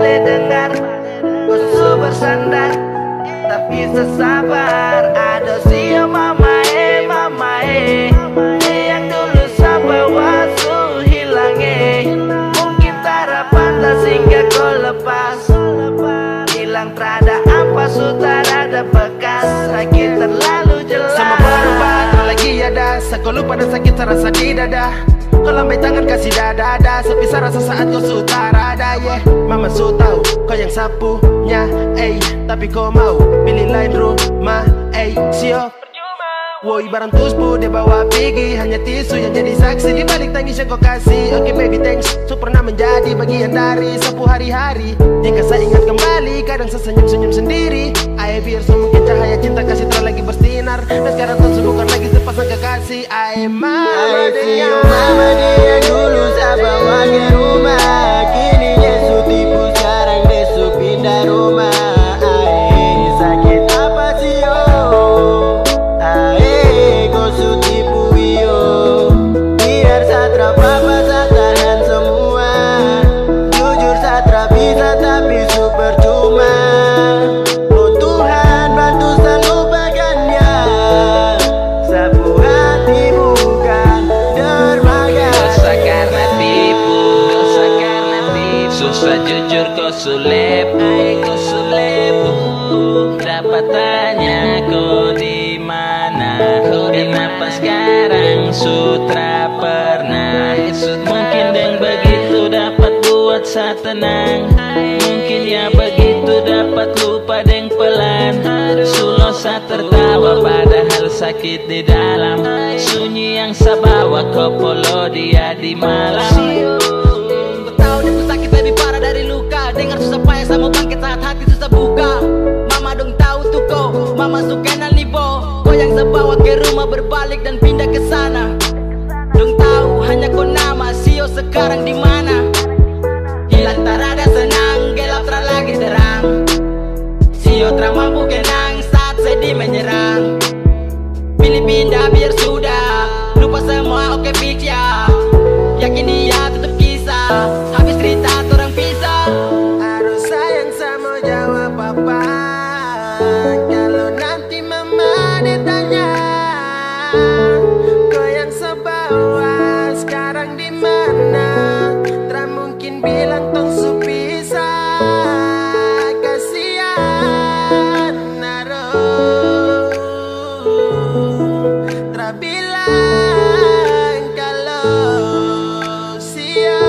balik dengar Kusu bersandar tapi sesabar. Ada sio mama yang dulu sabar wasu hilang Mungkin tak pantas hingga kau lepas. Hilang terada ampas tak ada bekas. Sakit terlalu jelas. Sama berubah tak lagi ada. Kau lupa dan sakit terasa di dada. Kau lambai tangan kasih dada. Sepisah rasa saat kau sudah ada. Yeah, mama su tahu kau yang sapunya. Tapi kau mau pilih lain rumah. Sio woi barang tuspu dia bawa pergi. Hanya tisu yang jadi saksi di balik tangis yang kau kasih. Oke baby thanks, so pernah menjadi bagian dari sapu hari-hari. Jika saya ingat kembali, kadang saya senyum-senyum sendiri. I biar mungkin cahaya cinta kasih tak lagi bersinar. Dan sekarang tak bukan lagi sepasang kekasih. Mama dia yang dulu saya bawa ke rumah. Kini dia su tipu, sekarang dia su pindah rumah. Sakit apa sih yo? Kau su tipu yo. Biar satra papa saya tahan semua. Jujur satra bisa tapi su percuma. Oh Tuhan bantu saya lupakan dia. Sapu hati bukan dermaga. Dosa karena tipu, susah jujur kau sulepu. Dapat tanya kau di mana? Kenapa sekarang sutra pernah? Mungkin yang begitu dapat buat saya tenang. Mungkin ya begitu dapat lupa deng pelan. Sulo saya tertawa padahal sakit di dalam. Sunyi yang saya bawa kau polo dia di malam. Kau tahu itu sakit lebih parah dari luka. Dengar susah payah sama bangkit saat hati susah buka. Mama dong tahu tuh kau, mama suka nalibo. Kau yang saya bawa ke rumah berbalik dan pindah ke sana. Dong tahu hanya kau nama sio sekarang di mana? Hilang tak ada senang, gelap tak lagi terang. Sio tak mampu kenang saat sedih menyerang. Pilih pindah biar sudah lupa semua oke pikir. Yakin dia tutup kisah, habis cerita orang pisah. Harus sayang sama jawab apa. Kalau nanti mama ditanya kau yang sebawa sekarang di mana? Tak mungkin bilang tong supisah. Kasihan naruh tak bilang kalau sio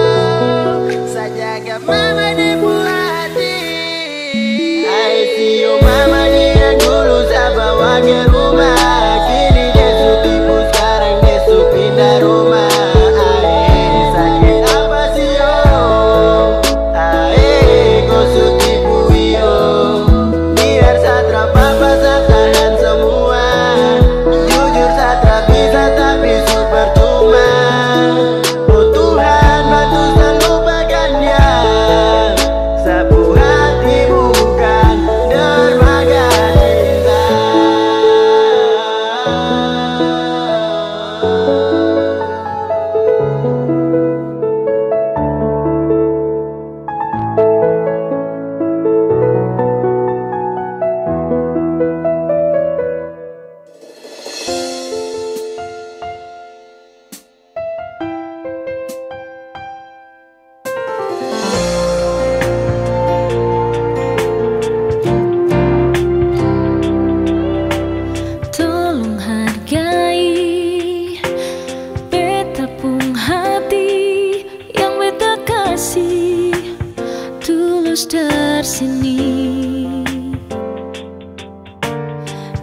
saja gak mama di hati. Sio mama dia yang dulu saya bawa ke rumah. Kini dia su tipu, sekarang dia su pindah rumah. Sakit apa sih yo? Kau su tipu yo. Biar satra papa saya tahan semua. Jujur satra bisa tapi su percuma. Oh Tuhan bantu saya lupakan dia. Sapu hati bukan dermaga cinta. Tolong hargai beta pung hati yang beta kasih tulus dari sini.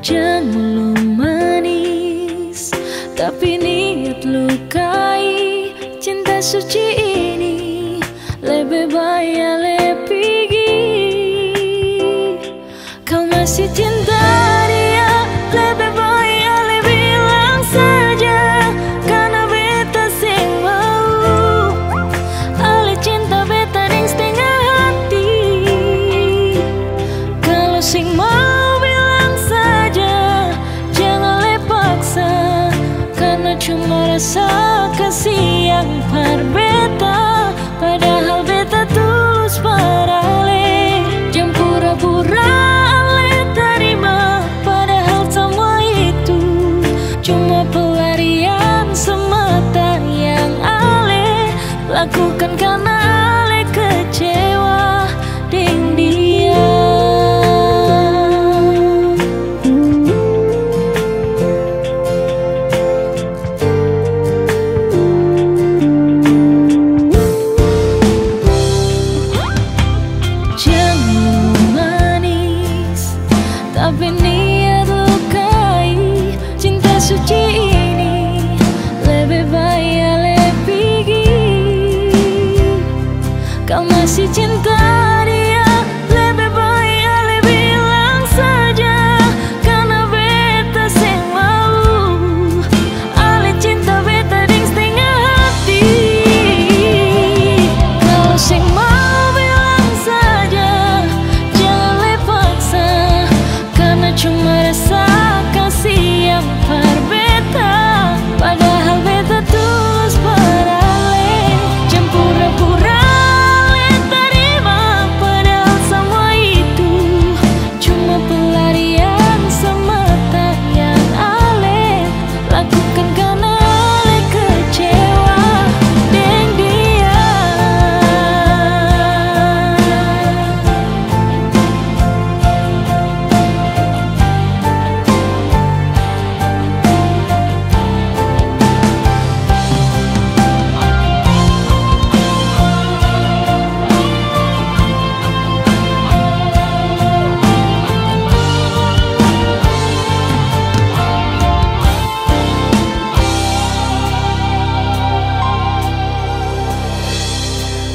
Jangan mulu manis tapi niat lukai. Cinta suci ini lebih bahaya lebih kau masih cinta dia. Lebih bahaya lebih bilang saja karena beta sing mau. Ale cinta beta deng setengah hati. Kalau sing mau bilang saja, jangan lepaksa. Karena cuma rasa kasih yang par beta. Padahal beta tulus parah. kau masih cinta dia. Lebih baik ale bilang saja, karena beta seng mau ale cinta beta ding setengah hati. Kalau seng mau bilang saja, jangan le paksa, karena cuma rasa kasih yang par beta. Padahal beta tulus pada le, jangan pura-pura le terima. Padahal semua itu cuma pelarian semata yang ale lakukan karena ale kecewa dengan dia.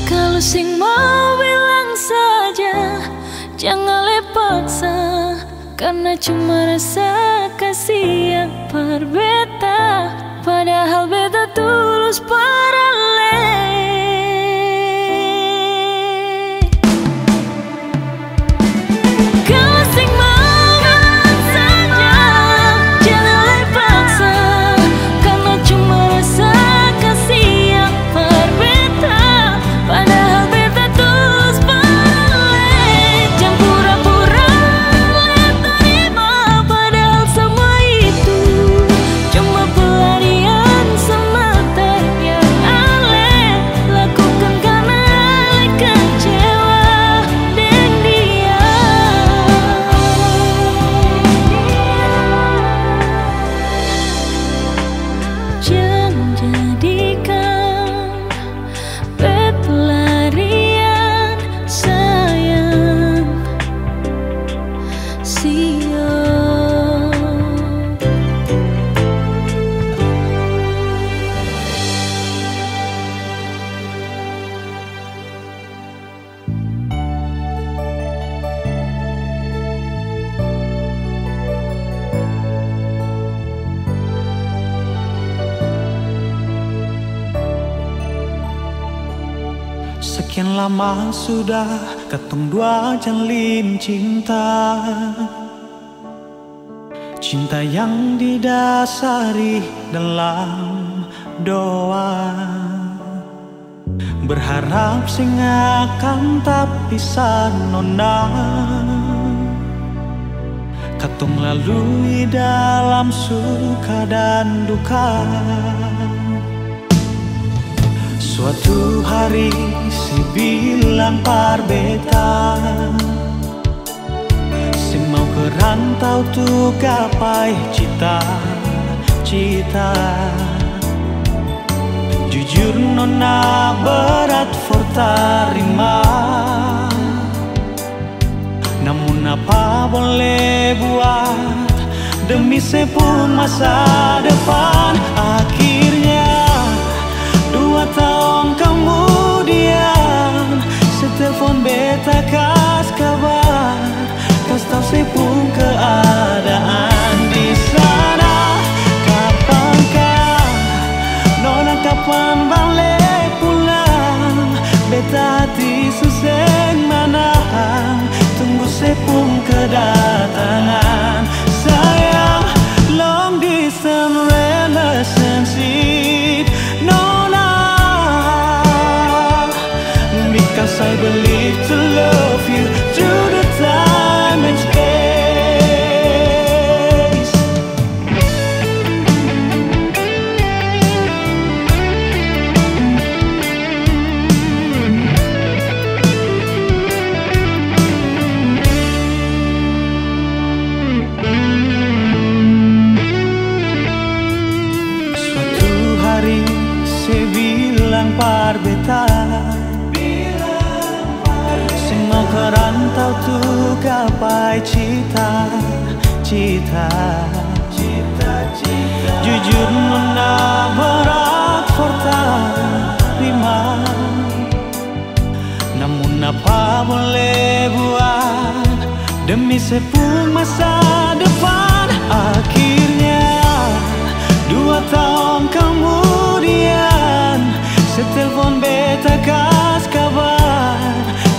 Kalau sing mau bilang saja, jangan le paksa, karena cuma rasa kasih yang par beta. Padahal beta tulus pada le. Kalau sing mau bilang saja, jangan le paksa, karena cuma rasa kasih yang par beta. Padahal beta tulus pada le, jangan pura-pura le terima. Padahal semua itu cuma pelarian semata yang ale lakukan karena ale kecewa dengan dia. Jangan jadikan bet pelarian sayang, sio. Sekian lama sudah ketong dua jalin cinta, cinta yang didasari dalam doa. Berharap sing akan tak bisa nona, ketong lalui dalam suka dan duka. Suatu hari si bilang par beta, si mau ke rantau tuh gapai cita-cita. Jujur nona berat for tarima, namun apa boleh buat demi sepuluh masa depan. Akhirnya 2 tahun kemudian, setelepon beta kas kabar, kas tahu sepung keadaan di sana. Kapankah nona, kapan balik pulang? Beta hati suseng manang, tunggu sepung kedatangan. Sayang, long distance relationship nona, because I believe to love you through the time and space. Suatu hari saya bilang par beta, mau ke rantau tuh gapai cita-cita. Jujur nona berat for tarima, Namun apa boleh buat, demi sepung masa depan. Akhirnya 2 tahun kemudian, setelepon beta kas kabar,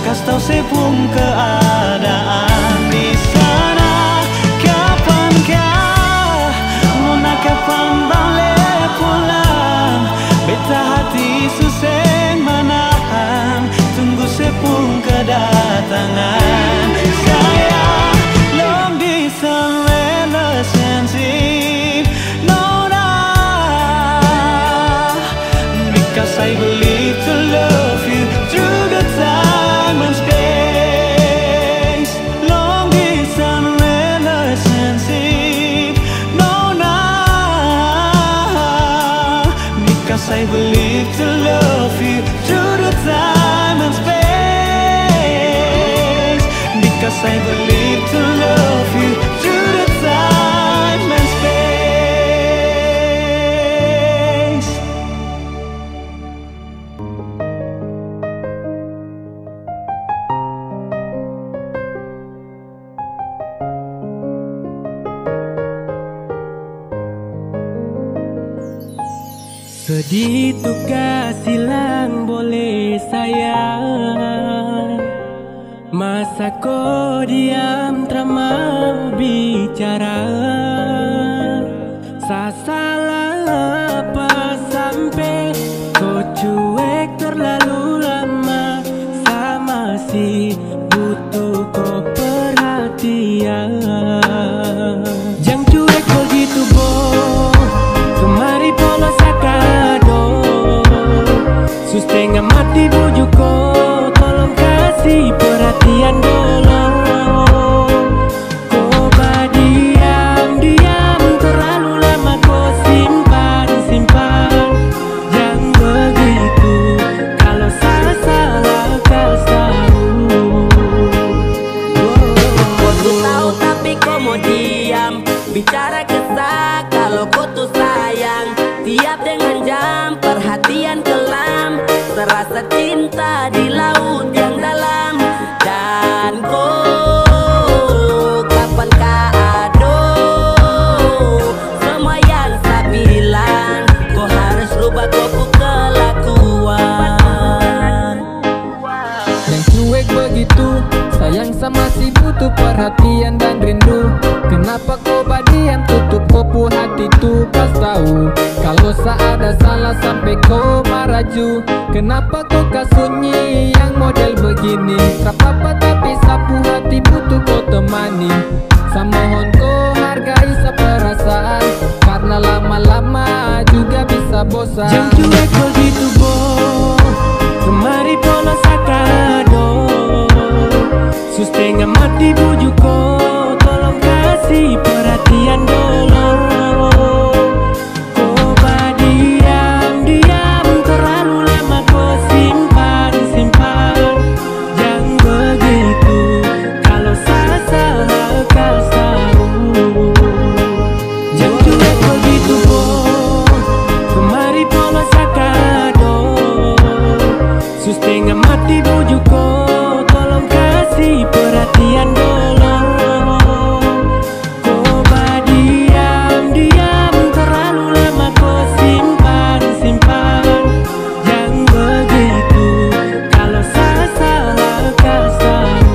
kas tau sepung keadaan di sana. Kapankah Mona, kapan balik pulang? Beta hati susah menahan, tunggu sepung kedatangan. Sayang, long distance relationship, no nah, because I believe to love you through the time and space. Long distance relationship, no nah, because I believe to love you through the time and space. Because I believe to love you through the time and space. Sedih tugas silang boleh sayang, masa kau diam tak mau bicara. Salah apa sampai kau cuek terlalu lama, sama si butuh kau perhatian. Jangan cuek begitu boh, kemari polos sakado, sus tengah mati bujuk kau, tolong kasih perhatian dulu. Kau diam terlalu lama, kau simpan. Jangan begitu, kalau salah kau tahu. Kau tuh tahu tapi kau mau diam, bicara kesah kalau kau tuh sayang. Tiap dengan jam perhatian kelam, terasa cinta di laut yang dalam. Dan kau kapankah aduh, semua yang saya bilang, kau harus rubah kau kelakuan. Yang cuek begitu, sayang sama si butuh perhatian dan rindu. Kenapa kau diam, tutup kopu hati tuh pas tahu. Kalau ada salah sampai kau maraju, kenapa kau kasunyi yang model begini? Tak apa tapi sapu hati butuh kau temani. Samohon kau hargai seperasaan, karena lama-lama juga bisa bosan. Jangan cuek begitu boh, kemari polos sakado, sus tengah mati bujuk kau, tolong kasih perhatian dulu. Kau diam terlalu lama, kau simpan. Jangan begitu, kalau salah kau tahu. Jangan cuek begitu boh, kemari polos sakado, sus tengah mati bujuk kau, tolong kasih perhatian dulu. Kau diam terlalu lama, kau simpan. Jangan begitu, kalau salah kau tahu.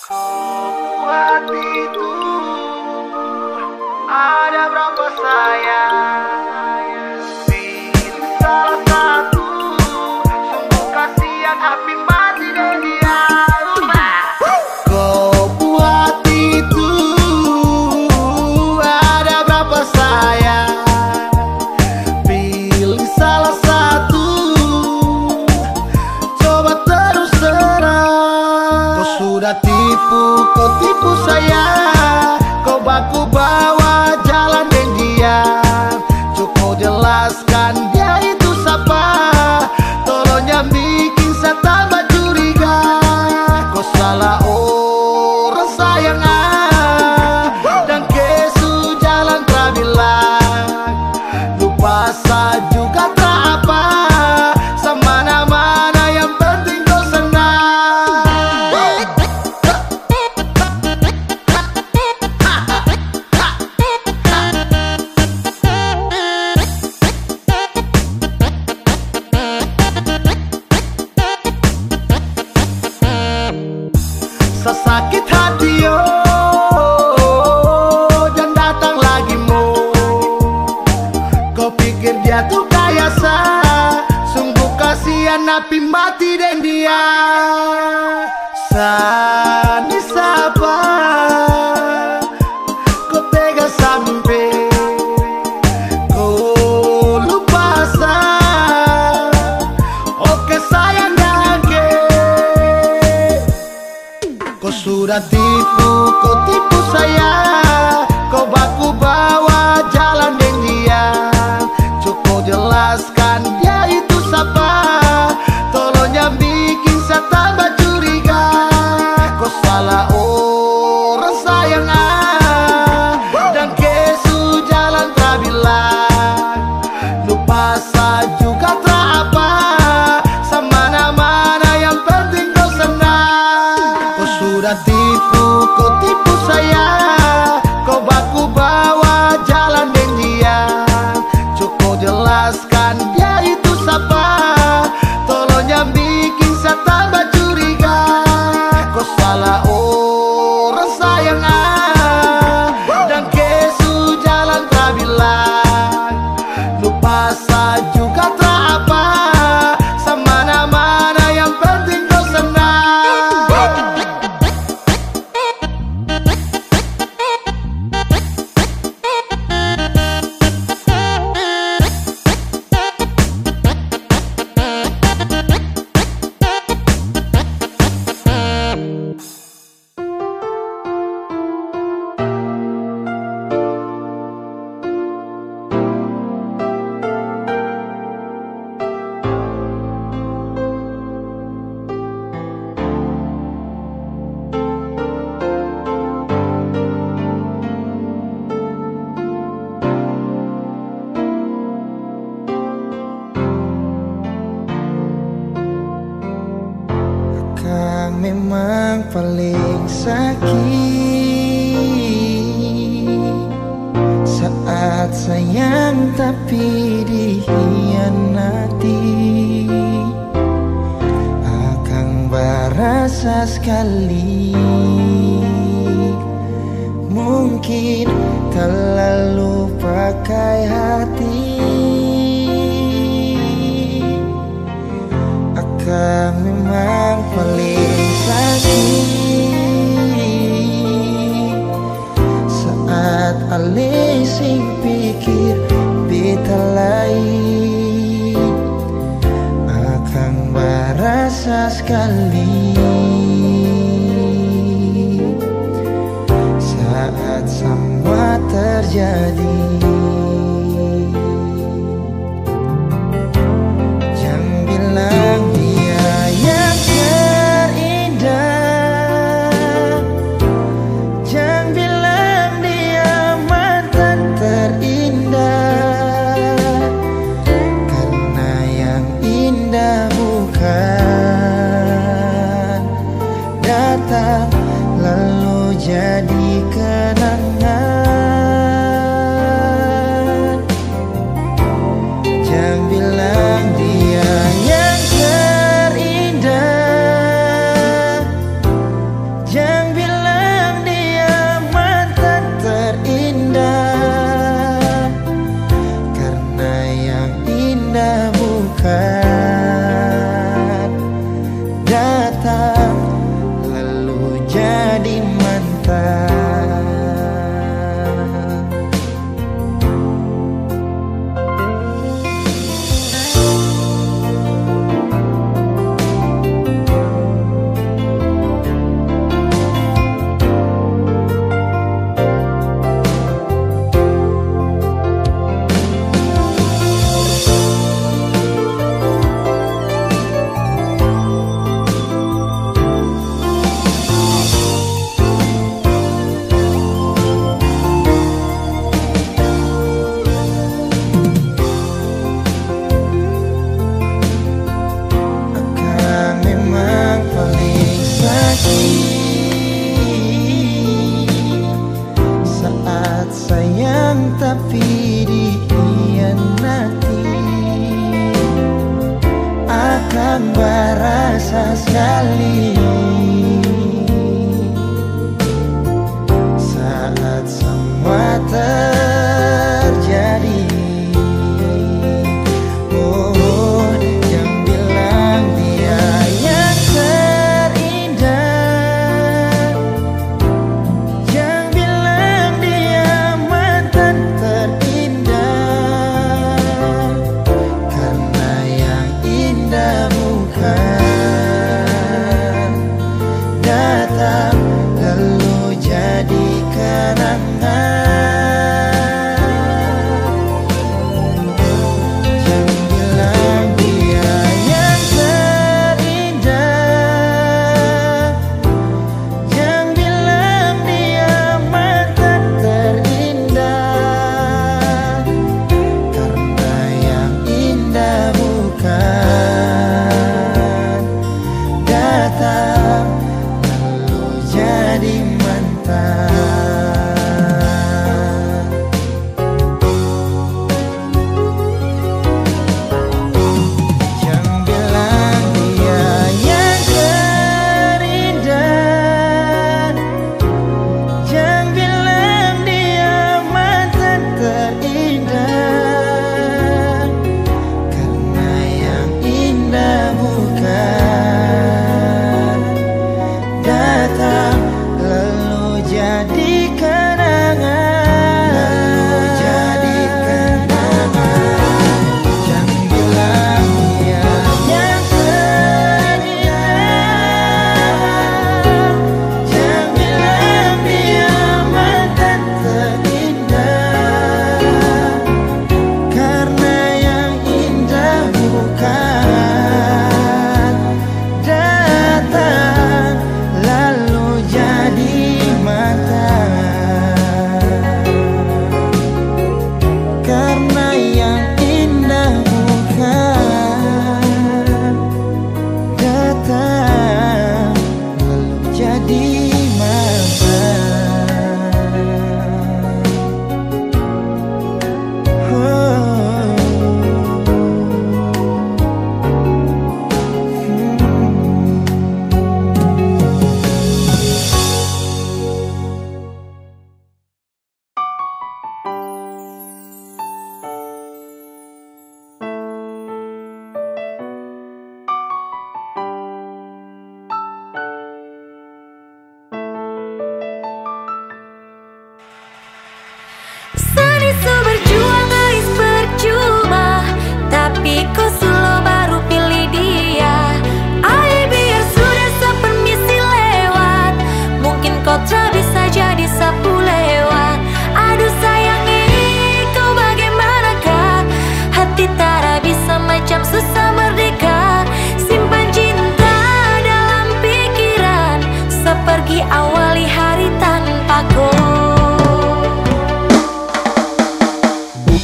Buat itu ada berapa sayang, pilih salah satu. Sungguh kasihan api mati dan dia. Kau buat itu ada berapa sayang, pilih salah satu. Coba terus terang, kau sudah tipu, kau tipu saya. Kau baku bawa jalan dengan dia. jadian napi mati dan dia Sani sapa kau tega sampai kau lupa sa. Oke sayang dake kau sudah tipu, kau tipu saya. Kau baku bawa jalan dengan dia. Cukup jelaskan dia itu siapa. Tolong jangan bikin saya tambah curiga. Kau salah orang sayang dan kesu jalan terbilang. Lupa saya juga terapa. Semana-mana yang penting kau senang. Kau sudah tipu, kau tipu saya. Kau baku bawa jalan dengan dia. Cukup jelaskan dia itu siapa. Tolong jangan bikin saya tambah curiga. Kau salah orang sayang dan kesu jalan terbilang. Lupa saya juga terapa. Semana-mana yang penting kau senang. Akang memang paling sakit saat sayang tapi dikhianati. Akang berasa sekali mungkin terlalu pakai hati. Akang memang paling sakit saat alih sing pikir beta lain. Akang berasa sekali saat semua terjadi. Jangan bilang dia yang terindah. Jangan bilang dia mantan terindah. Karena yang indah bukan datang lalu jadi kenangan. Jangan bilang dia yang terindah. Jangan bilang dia mantan terindah. Karena yang indah bukan datang lalu jadi mantan. Akang memang paling sakit saat sayang tapi dikhianati. Akang berasa sekali saat semua terjadi. Oh, jangan bilang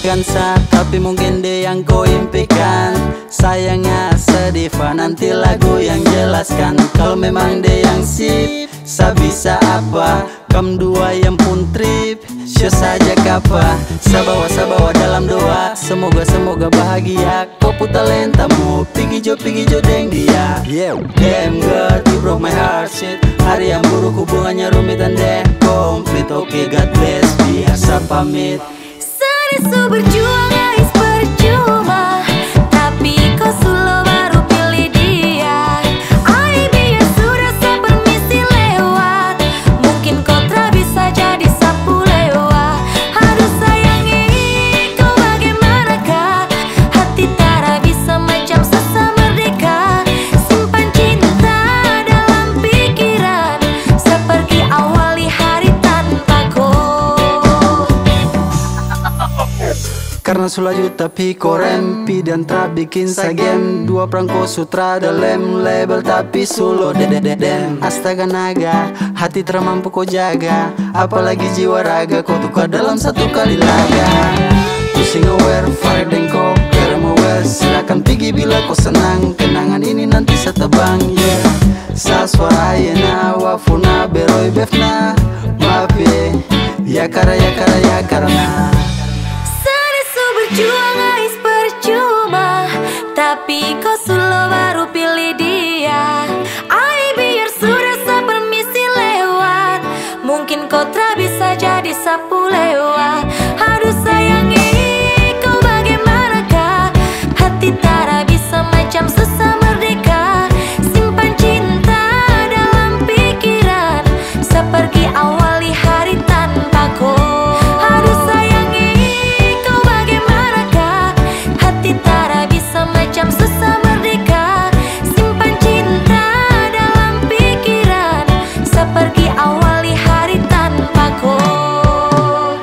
kansa, tapi mungkin dia yang kau impikan. Sayangnya sedih nanti lagu yang jelaskan. Kalau memang dia yang sip, sa bisa apa? Kam dua yang pun trip, show saja kapa. Sabawa dalam doa, semoga bahagia. Kau pun talentamu, pigi jo deng dia. Yeah, damn God, you broke my heart shit. Hari yang buruk hubungannya rumit dan deh komplit. Oke, God bless, biasa pamit. Serius berjuang guys, percuma. Tapi kau selalu baru pilih dia. I biar sudah sepermisi lewat. Mungkin kau tak bisa jadi sapu lewat. Aduh sayangi, kau bagaimanakah? Hati tak bisa macam sesa merdeka. Simpan cinta dalam pikiran, seperti awali hari tanpa kau. Karena sulah juta piko rempi dan tak bikin sagem. Dua perangko sutra dalam label tapi sulo dedededen. Astaga naga, hati termampu kau jaga. Apalagi jiwa raga kau tukar dalam satu kali laga. Pusing aware, fire dan kau kerem aware. Silakan pergi bila kau senang. Kenangan ini nanti setebang, yeah. Sa suara yena wafuna beroi befna. Maaf ya karena Berjuang guys percuma, tapi kau selalu baru pilih dia. I biar sudah sepermisi lewat. Mungkin kau tak bisa jadi sapu lewat. Aduh sayangi, kau bagaimanakah? Hati tak bisa macam sesa merdeka. Simpan cinta dalam pikiran, seperti awali hari tanpa kau. Aduh sayangi, macam sesa merdeka. Simpan cinta dalam pikiran, seperti awali hari tanpa kau.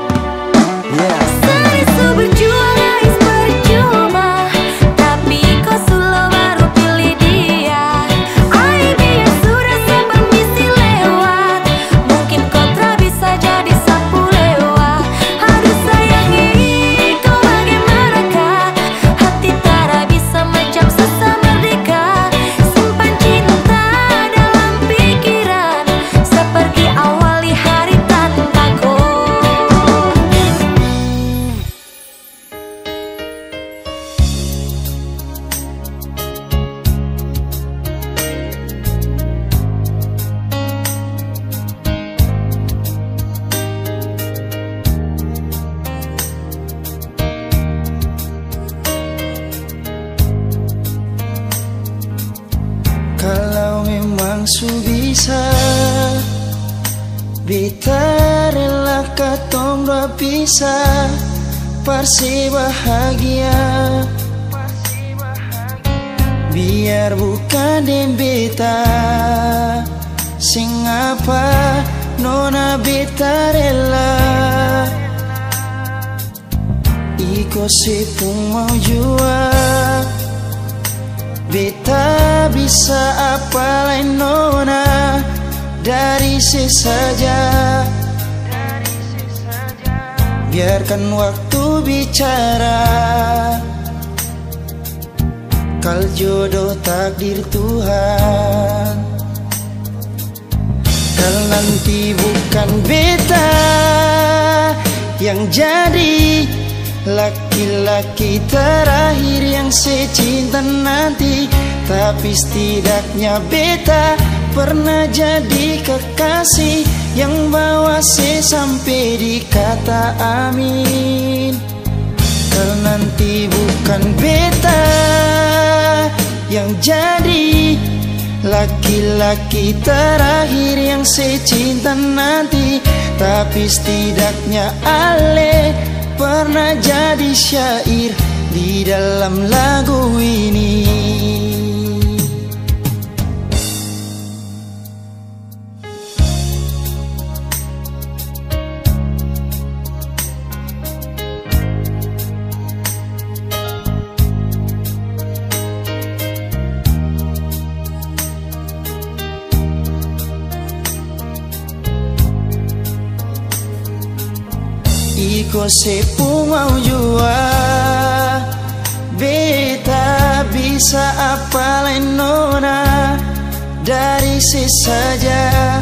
Serius berjuang guys percuma, tapi kau selalu baru pilih dia. I biar sudah sepermisi lewat. Mungkin kau tak bisa jadi sapu lewat. Aduh sayangi, kau bagaimanakah? Hati tak bisa macam sesa merdeka. Simpan cinta dalam pikiran, seperti awali hari tanpa kau. Kalau memang su bisa, beta rela katong dua pisah. Parsi bahagia, biar bukan dem beta. Sing apa nona beta rela. Iko sepung mau jual, beta bisa apa lain nona dari sesaja. Biarkan waktu bicara. Kal jodoh takdir Tuhan. Kal nanti bukan beta yang jadi laki-laki terakhir yang secinta nanti. Tapi setidaknya beta pernah jadi kekasih yang bawa sampai di kata amin. Kalau nanti bukan beta yang jadi laki-laki terakhir yang secinta nanti. Tapi setidaknya ale pernah jadi syair di dalam lagu ini. ko sepung mau jua. Beta bisa apa lenona dari sesaja.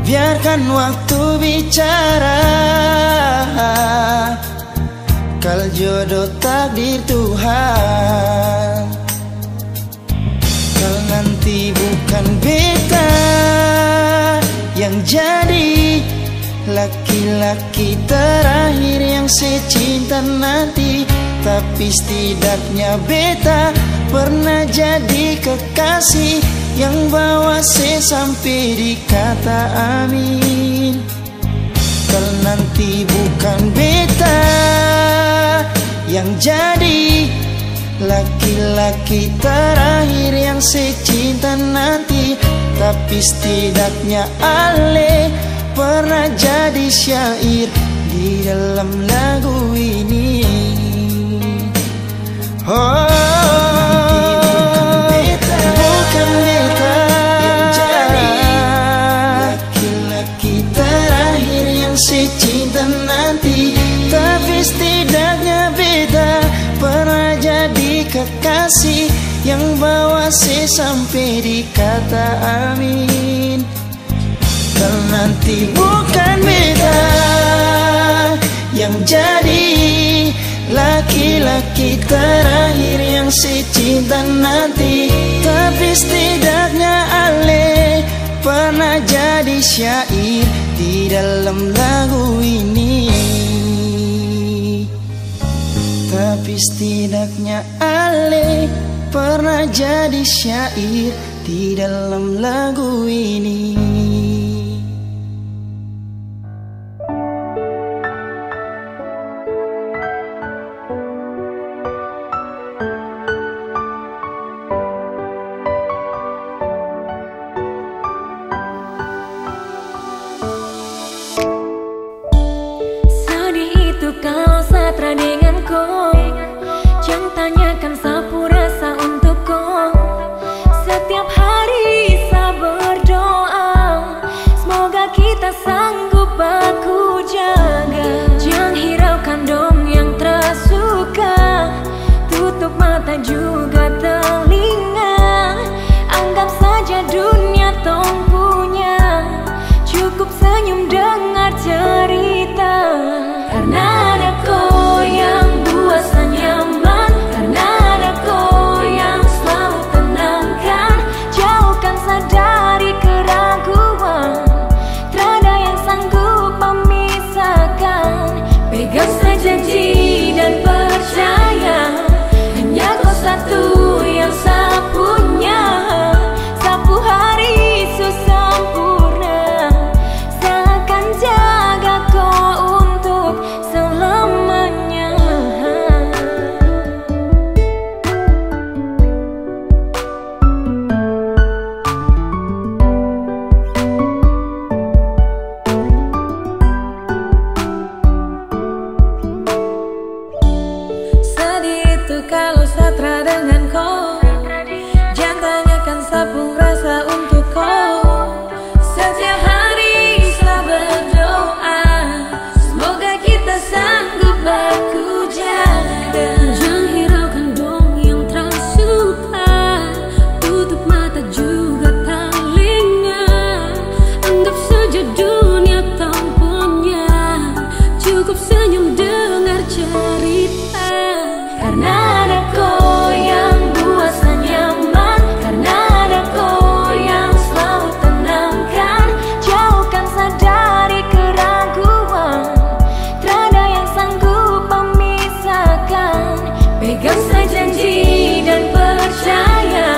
Biarkan waktu bicara. Kal jodoh takdir Tuhan. Kal nanti bukan beta yang jadi laki-laki terakhir yang secinta nanti. Tapi setidaknya beta pernah jadi kekasih yang bawa se sampai di kata amin. Kalau nanti bukan beta yang jadi laki-laki terakhir yang secinta nanti. Tapi setidaknya ale pernah jadi syair di dalam lagu ini. Oh, bukan beta yang jadi laki-laki terakhir yang secinta nanti. Tapi setidaknya beta pernah jadi kekasih yang bawa se sampai di kata amin. Kalau nanti bukan beta yang jadi laki-laki terakhir yang secinta nanti. Tapi setidaknya ale pernah jadi syair di dalam lagu ini. Tapi setidaknya ale pernah jadi syair di dalam lagu ini. Kalau Satra dengan kau, jangan tanyakan sapu rasa untuk kau. Setiap hari saya berdoa, semoga kita sanggup baku jaga. Jangan hiraukan dong yang tersuka, tutup mata juga telinga. Anggap saja dunia tong punya, cukup senyum dengar cerita. Karena ada kau yang buat saya nyaman, karena ada kau yang selalu tenangkan, jauhkan saya dari keraguan. Tiada yang sanggup memisahkan. Pegang saya janji dan percaya, hanya kau satu yang saya punya. Sapu hari sempurna, saya akan jaga kau selamanya. Sedih itu kalau Satra dengan kau, jangan tanyakan sapu rasa untuk kau. Setiap hari saya berdoa, semoga kita sanggup baku jaga. Jangan hiraukan dong yang tersuka, tutup mata juga telinga. Anggap saja dunia tanpunya, cukup senyum dengar cerita. Karena ada kau yang buat saya nyaman, karena ada kau yang selalu tenangkan, jauhkan saya dari keraguan. Tiada yang sanggup memisahkan. Pegang saya janji dan percaya,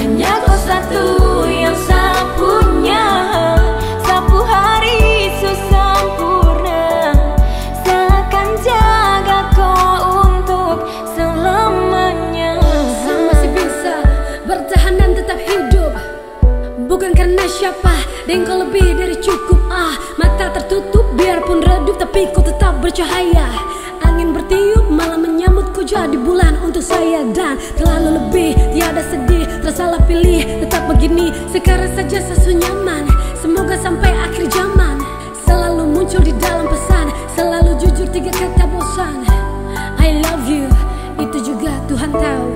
hanya kau satu yang saya punya. Sapu hari sempurna, saya akan jaga kau untuk selamanya. Saya masih bisa bertahan dan tetap hidup, bukan karena siapa, dan kau lebih dari cukup. Mata tertutup biarpun redup, tapi kau tetap bercahaya. Angin bertiup malah menyambutku jadi bulan untuk saya. Dan terlalu lebih, tiada sedih, tersalah pilih. Tetap begini, sekarang saja sesu nyaman. Semoga sampai akhir zaman selalu muncul di tahu.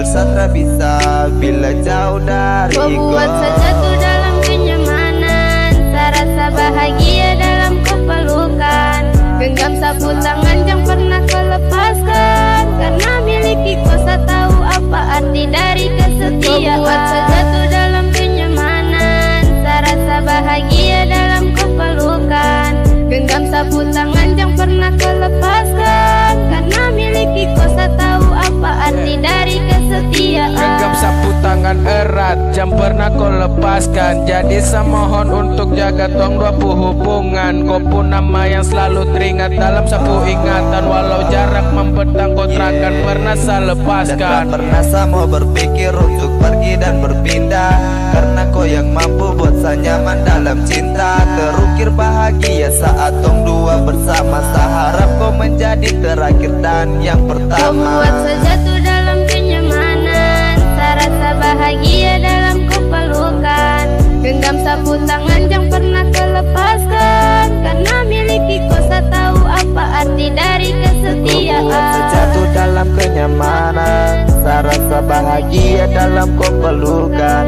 Satra bisa bila jauh dari kau buat sajaku dalam kenyamanan, rasa bahagia dalam kau pelukan. Genggam sapu tangan yang pernah kau lepaskan, karena miliki kau tahu apa arti dari kesetiaan. Kau buat sajaku dalam kenyamanan, rasa bahagia dalam kau pelukan. Genggam sapu tangan yang pernah kau lepaskan, karena miliki kau tahu apa arti dari kesetiaan. Genggam sapu tangan erat jam pernah kau lepaskan. Jadi saya mohon untuk jaga tong dua hubungan. Kau pun nama yang selalu teringat dalam sapu ingatan. Walau jarak membentang kau takkan pernah saya lepaskan. Dan tak pernah saya mau berpikir untuk pergi dan berpindah, karena kau yang mampu buat saya nyaman dalam cinta. Terukir bahagia saat tong dua bersama. Saya harap kau menjadi terakhir dan yang pertama. Kau buat saya jatuh dalam kenyamanan, rasa bahagia dalam kau pelukan. Genggam sapu tangan yang pernah kau lepaskan, karena miliki kau tahu apa arti dari kesetiaan. Kau buat saya jatuh dalam kenyamanan, rasa bahagia dalam kau pelukan.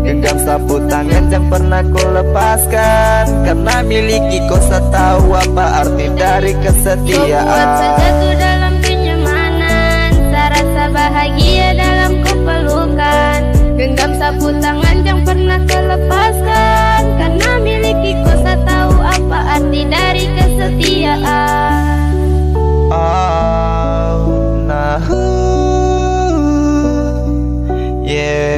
Genggam sapu tangan yang pernah kau lepaskan, karena miliki kau tahu apa arti dari kesetiaan. Kau buat saya jatuh dalam kenyamanan, rasa bahagia dalam kau pelukan. Genggam sapu tangan yang pernah kau lepaskan, karena miliki kau tahu apa arti dari kesetiaan. Oh, nah, yeah.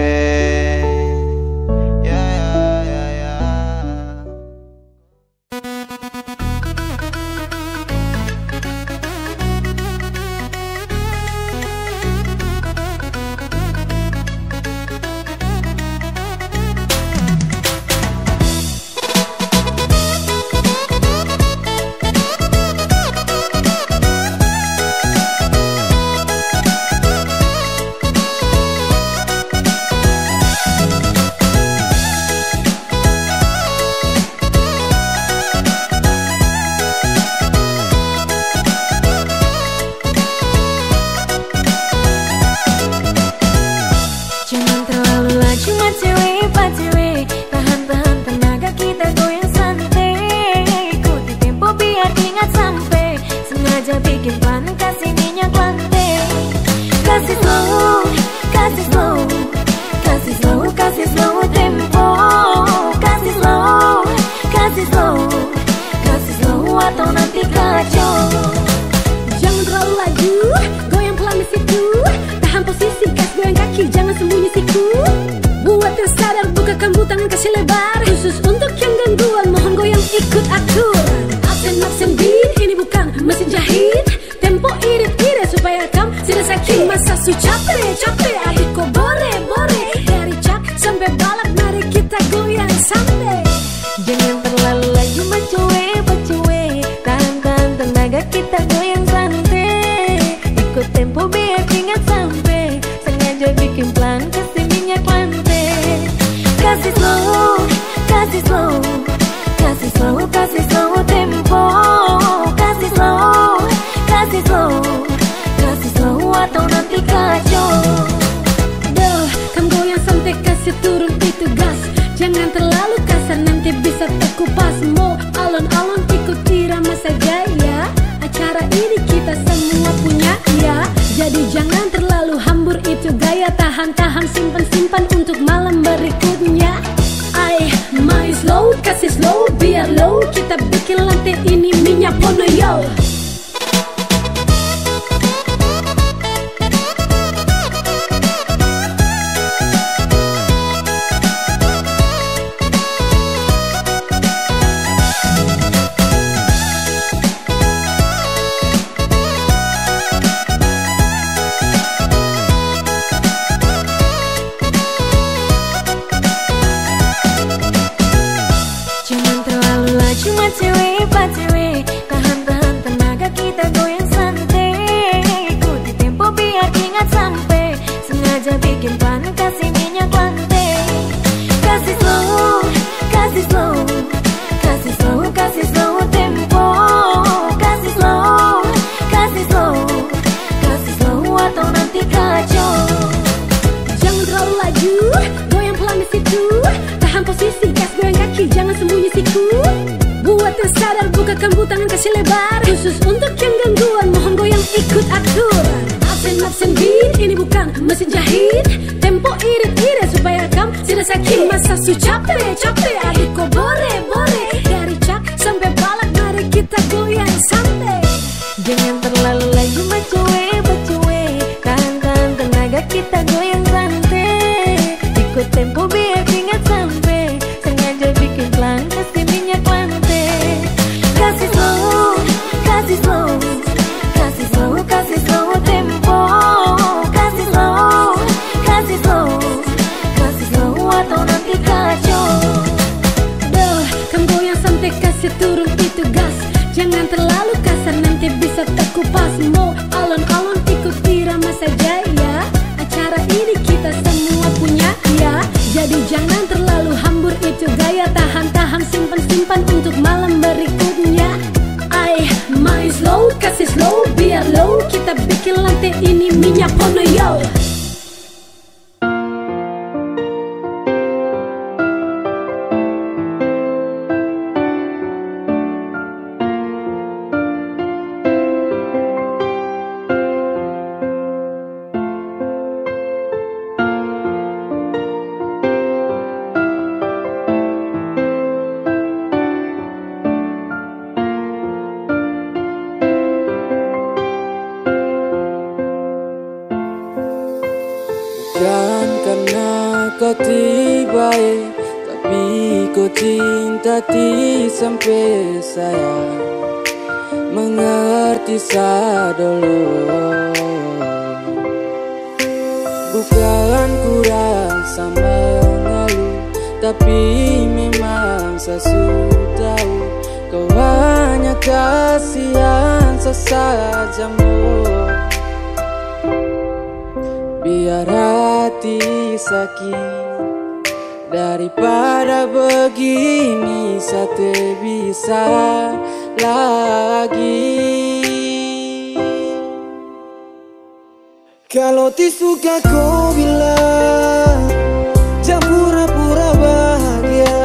Ikut tempo biar ingat sampai, sengaja bikin plan kesini. yo. Cuma cewek, pak cewek, tahan-tahan tenaga kita goyang santai. Ikuti tempo biar ingat sampai, sengaja bikin panas kasih minyak lantai. Kasih slow, kasih slow, kasih slow, kasih slow tempo. Kasih slow, kasih slow, kasih slow atau nanti kacau. Jangan terlalu laju, goyang pelan di situ. Tahan posisi, gas goyang kaki, jangan sembunyi siku. Buat yang sadar, bukakan tangan kasih lebar. Khusus untuk yang gangguan, mohon goyang ikut aturan. Absen beat, ini bukan mesin jahit. Tempo irit-irit supaya kamu tidak sakit. Masa su capek, adik kok bore. Dari cak sampai balak, mari kita goyang santai. Jangan terlalu laju bacuwe, tahan-tahan tenaga kita goyang santai. Ikut tempo biar ingat sampai, sengaja bikin pelan kasih minyak lantai. Kasih slow, kasih slow, kasih slow, kasih slow tempo. Kasih slow, kasih slow, kasih slow atau nanti kacau. Duh, kamu goyang sampai kasih turun itu gas. Jangan terlalu kasar, nanti bisa terkupas. Mau alon-alon ikut irama saja ya. Acara ini kita semua punya ya. Jadi jangan terlalu hambur itu gaya. Tahan-tahan, simpan-simpan untuk malam berikutnya. Main slow, kasih slow, biar low. Kita bikin lantai ini minyak pono yo. Bukan karena kau tiba, tapi kau cinta sampai saya mengerti dulu. Bukan ku rasa mengeluh, tapi memang saya sudah tahu kau hanya kasihan sesajamu. Biar hati sakit, daripada begini saya bisa lagi. Kalau suka kau bilang, jangan pura-pura bahagia.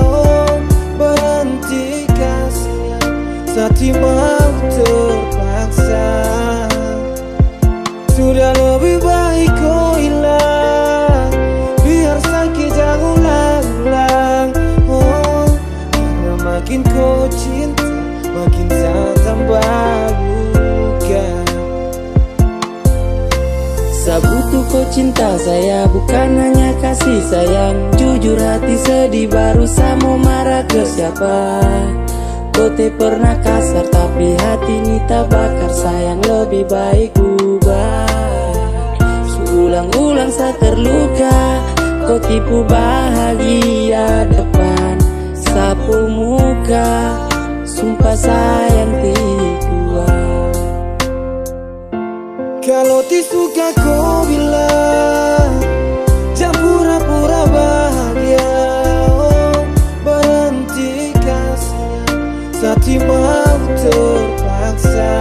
Oh, berhenti kasihan, hati mau terpaksa. Sudah lebih baik kau hilang, biar sakit jangan ulang-ulang. Oh, karena makin kau cinta, makin saya tambah luka. Saya butuh kau cinta saya, bukan hanya kasih sayang. Jujur hati sedih, baru saya mau marah ke siapa. Kau pernah kasar, tapi hati ini tak bakar. Sayang lebih baik ubah. Ulang-ulang saya terluka, kau tipu bahagia depan sapu muka. Sumpah sayang kuat. Kalau suka kau bilang, jangan pura-pura bahagia. Oh, berhenti kasihan, hati mau terpaksa.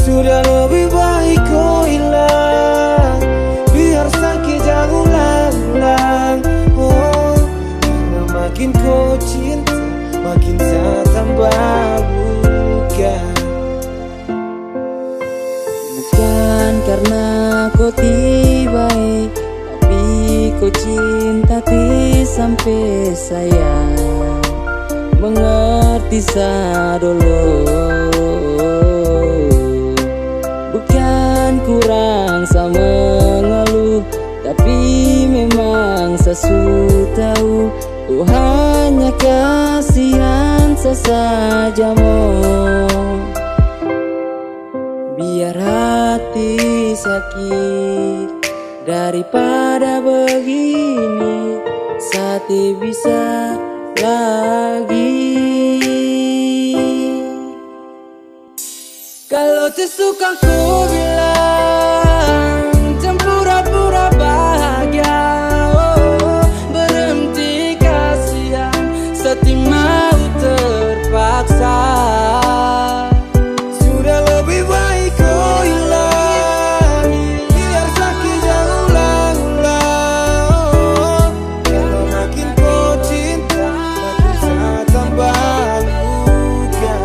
Sudah lebih baik kau hilang, biar sakit jangan ulang-ulang. Oh, karena makin kau cinta, makin saya tambah luka. Bukan karena kau tiba, tapi kau cinta sampai saya mengerti hati sadolo. Bukan kurang sama mengeluh, tapi memang sesu tahu ku hanya kasihan sesaja mo. Biar hati sakit daripada begini, Sati bisa lagi. Kalau tersuka ku bilang jangan pura-pura bahagia, oh, berhenti kasihan, Sati mau terpaksa. Sudah lebih baik kau hilang, biar sakit jangan ulang-ulang. Kalau makin kau cinta, makin saya tambah luka.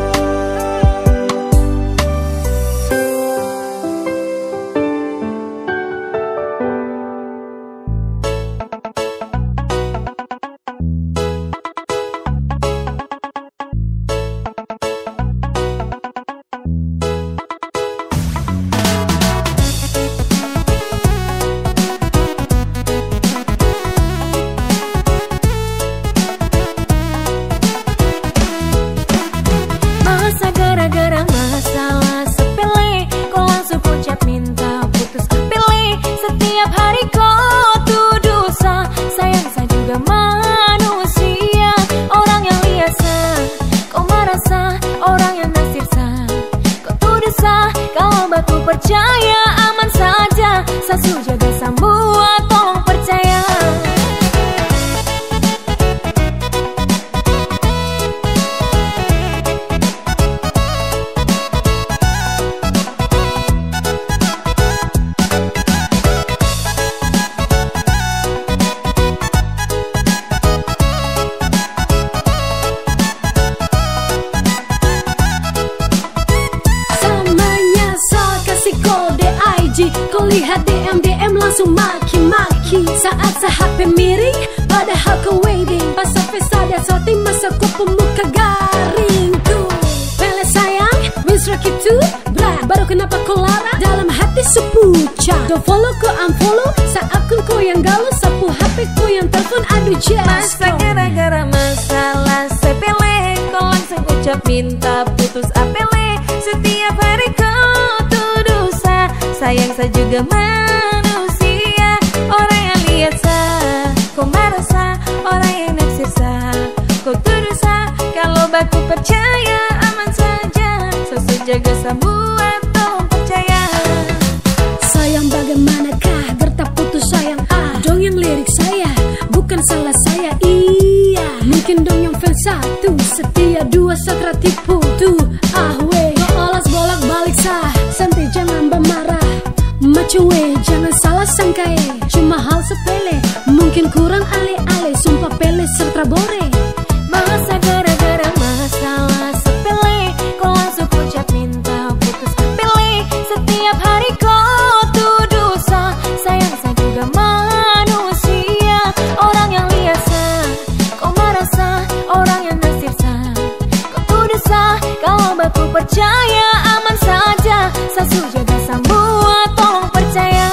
Masa gara-gara masalah sepele kau langsung ucap minta putus pilih. Setiap hari kau tuduh sayang saya juga manusia. Orang yang lihat kau merasa, orang yang nasib kau tuduh kalau batu percaya aman saja. Sasu jaga semua tolong percaya. Kode IG, kau lihat DM langsung maki-maki. Saat HP miring, padahal kau waiting. Pas sampai sadar sorting masa kau pemuka garing tuh. Pele sayang, misra gitu, bra. Baru kenapa kau lara, dalam hati sepucah. Don't follow kau unfollow, saat akun kau yang galau, sapu HP kau yang telepon, aduh just. Masa gara-gara masalah sepele kau langsung ucap minta putus apele. Setiap hari kau tuduh sayang saya juga manusia. Orang yang lihat kau merasa, orang yang naksir kau tuduh kalau baku percaya aman saja. Sosok jaga semua tolong percaya. Sayang bagaimanakah gertak putus sayang dong yang lirik saya, bukan salah saya. Iya, mungkin dong yang fans satu setia, dua satra tipu tuh weh. Kau olas bolak balik santai jangan bermarah. Macuwe jangan salah sangka cuma hal sepele, mungkin kurang ale-ale, sumpah pele serta bore. Masa gara-gara masalah sepele kau langsung ucap minta putus pilih. Setiap hari kau tuduh sayang saya juga manusia. Orang yang lihat kau merasa, orang yang nasib kau tuduh kalau baku percaya aman saja. Sasu jaga semua tolong percaya.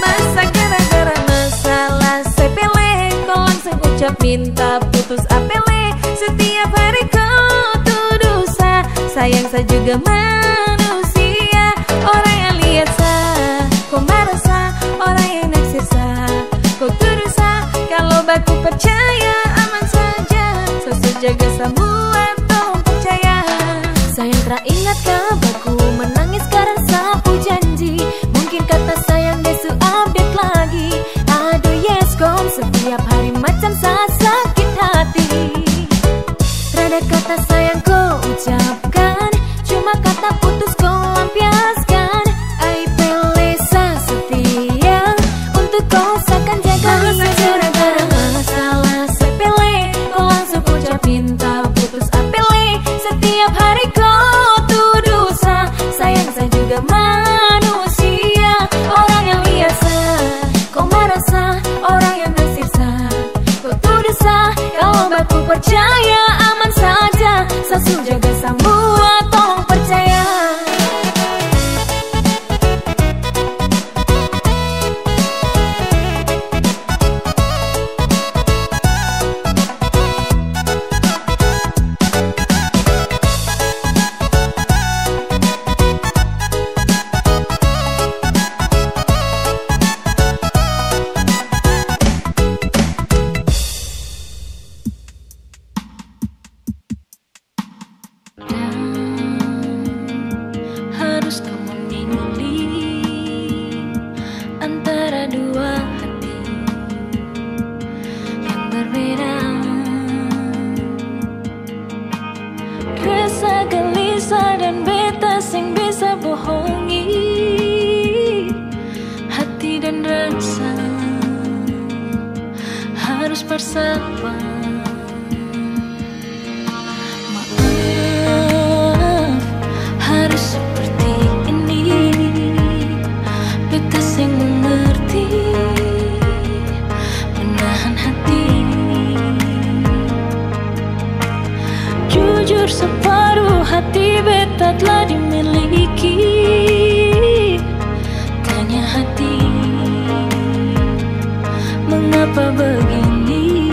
Masa gara-gara masalah sepele kau langsung ucap minta putus apele. Setiap hari kau tuduh sayang saya juga manusia. Orang yang lihat kau merasa, orang yang naksir kau tuduh kalau baku percaya aman saja. Sosok jaga semua tolong percaya. Sayang teringat kau baku menangis karena sapu janji. Mungkin kata sayang desu update lagi. Aduh yes kom setiap hari macam saat sakit hati. Rada kata sayang kau ucapkan, cuma kata putus kau lampiaskan. Ai pelesa setia juga manusia. Orang yang biasa kau merasa, orang yang tersisa kau tuduh sah. Kalau batu percaya aman saja, sasu jaga semua tolong percaya. Harus kau memilih antara dua hati yang berbeda. Rasa gelisah dan beta sing bisa bohongi hati dan rasa. Harus bersabar. Harus seperti ini, beta sing mengerti, menahan hati. Jujur separuh hati beta telah dimiliki. Tanya hati, mengapa begini?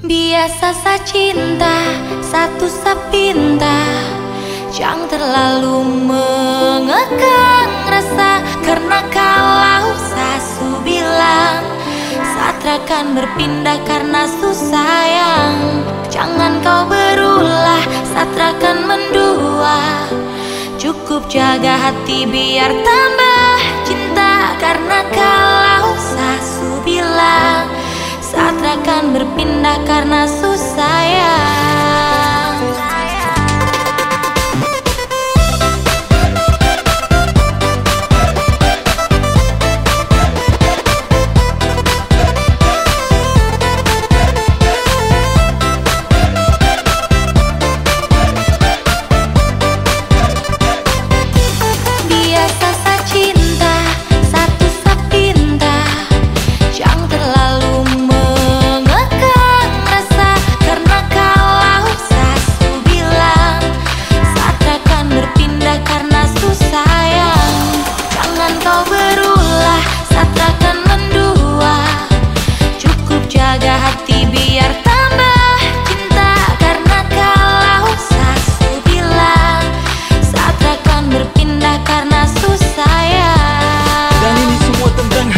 Biasa sa cinta, satu sapinta, jangan terlalu mengekang rasa. Karena kalau sasu bilang Satra kan berpindah karena susayang, jangan kau berulah, Satra kan mendua. Cukup jaga hati biar tambah cinta. Karena kalau sasu bilang Satra kan berpindah karena susayang.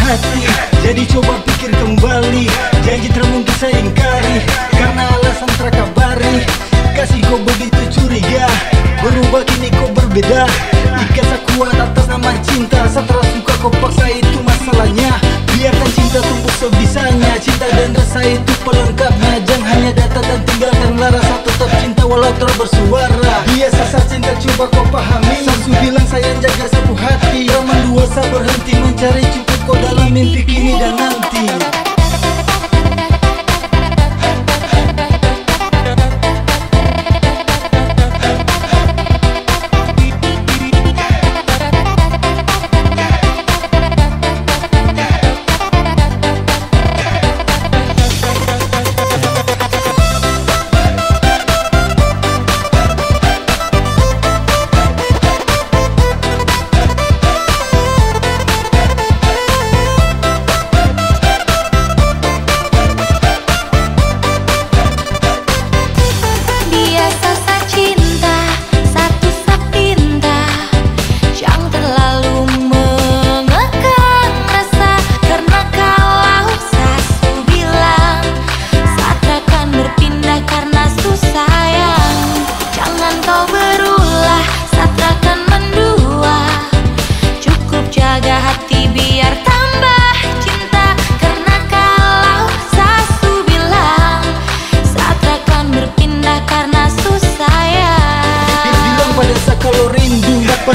hati. Jadi coba pikir kembali, janji termungkin saya ingkari karena alasan terkabari. Kasih kau begitu curiga, berubah kini kau berbeda. Ikasa kuat atas nama cinta, setelah suka kau paksa itu masalahnya. Biarkan cinta tumbuh sebisanya, cinta dan rasa itu pelengkapnya. Jangan hanya datang dan tinggalkanlah rasa tetap cinta walau telah bersuara. Biasa saja cinta coba kau pahami, Samsu bilang sayang jaga satu hati. Raman dua sa berhenti mencari cukup kau dalam mimpi kini dan nanti.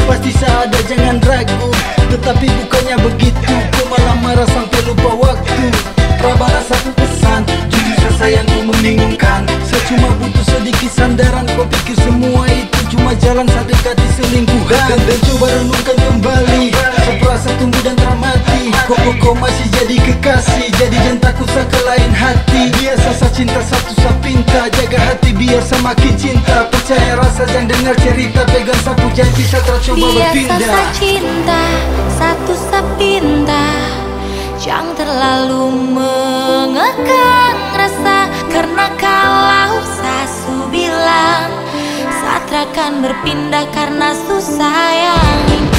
Pasti sadar jangan ragu, tetapi bukannya begitu. Kau malah marah sampai lupa waktu. Prabalah satu pesan, jujur sayang kau membingungkan. Saya cuma butuh sedikit sandaran. Kau pikir semua itu cuma jalan saat dekati selingkuhan. Dan coba renungkan kembali, seperasa tumbuh dan teramati. Kau masih jadi kekasih, jadi jangan takut ke lain hati. Biasa sa cinta satu sa pinta, jaga hati biar semakin cinta. Percaya rasa jangan dengar cerita, pegang sapu janji saya coba berpindah. Biasa sa cinta satu sa pinta, jangan terlalu mengekang rasa. Karena kalau sasu bilang, saat akan berpindah karena susah sayang.